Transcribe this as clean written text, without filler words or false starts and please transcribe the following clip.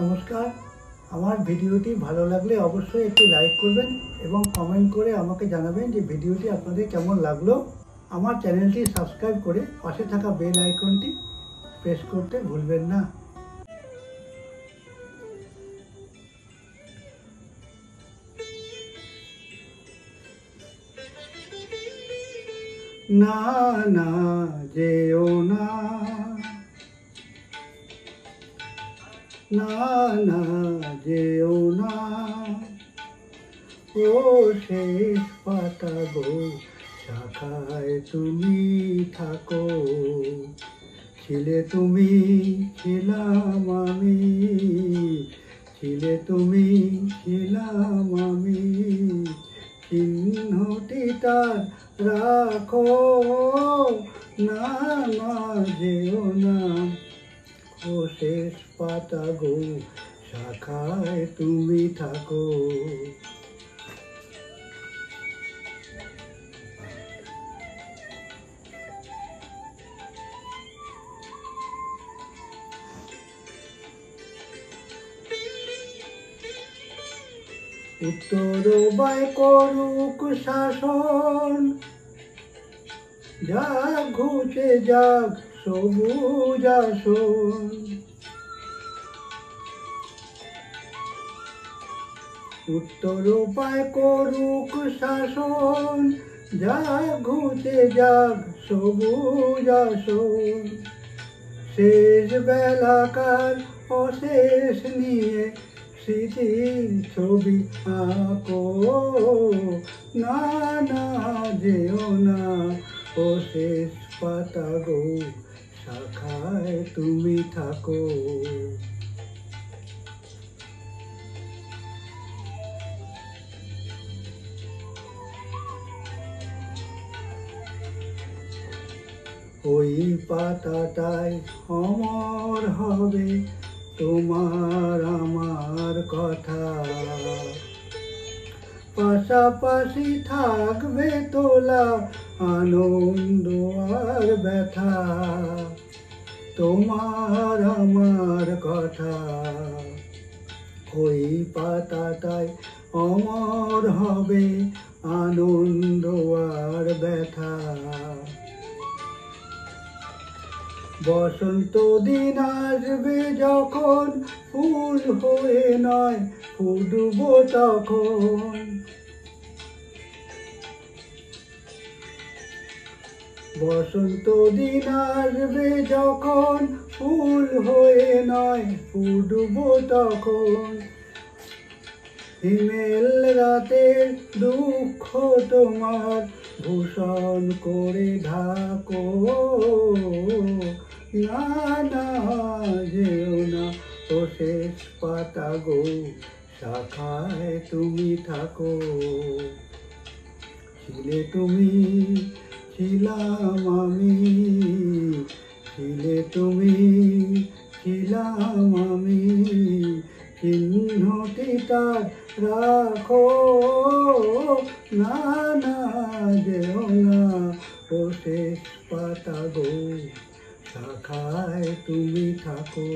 নমস্কার। আমার ভিডিওটি ভালো লাগলে অবশ্যই একটি লাইক করবেন এবং কমেন্ট করে আমাকে জানাবেন যে ভিডিওটি আপনাদের কেমন লাগলো। আমার চ্যানেলটি সাবস্ক্রাইব করে পাশে থাকা বেল আইকনটি প্রেস করতে ভুলবেন না। না না যেও না, না না যেও না, ও শেষ পাতা গো, শাখায় তুমি থাকো। ছিলে তুমি, ছিলাম আমি, ছিলে তুমি, ছিলাম আমি, চিহ্নটি তার রাখো। না না যেও না, ও শেষ পাতা গো, শাখায় তুমি থাকো। উত্তর বায় করুক শাসন, যাক ঘুচে যাক সবুজ আসন। উত্তর বায় করুক শাসন, যাক ঘুচে যাক সবুজ আসন। শেষ বেলাকার অশেষ নিয়ে স্মৃতির ছবি আঁকো। না না যেও না, ও শেষ পাতা গো, শাখায় তুমি থাকো। ওই পাতাটায় অমর হবে তোমার আমার কথা, পাশাপাশি থাকবে তোলা আনন্দ আর ব্যথা। তোমার আমার কথা ওই পাতাটায় অমর হবে আনন্দ আর ব্যথা। বসন্ত দিন আসবে যখন, ফুল হয়ে নয় ফুটবো তখন। বসন্ত দিন আসবে যখন, ফুল হয়ে নয় ফুটবো তখন। হিমেল রাতের দুঃখ তোমার ভূষণ করে ঢাকো। না না যেও না, ও শেষ পাতা গো, শাখায় তুমি থাকো। ছিলে তুমি, ছিলাম আমি, ছিলে তুমি, ছিলাম আমি, চিহ্নটি তার রাখো। না না যেও না, ও শেষ পাতা গো, শাখায় তুমি থাকো।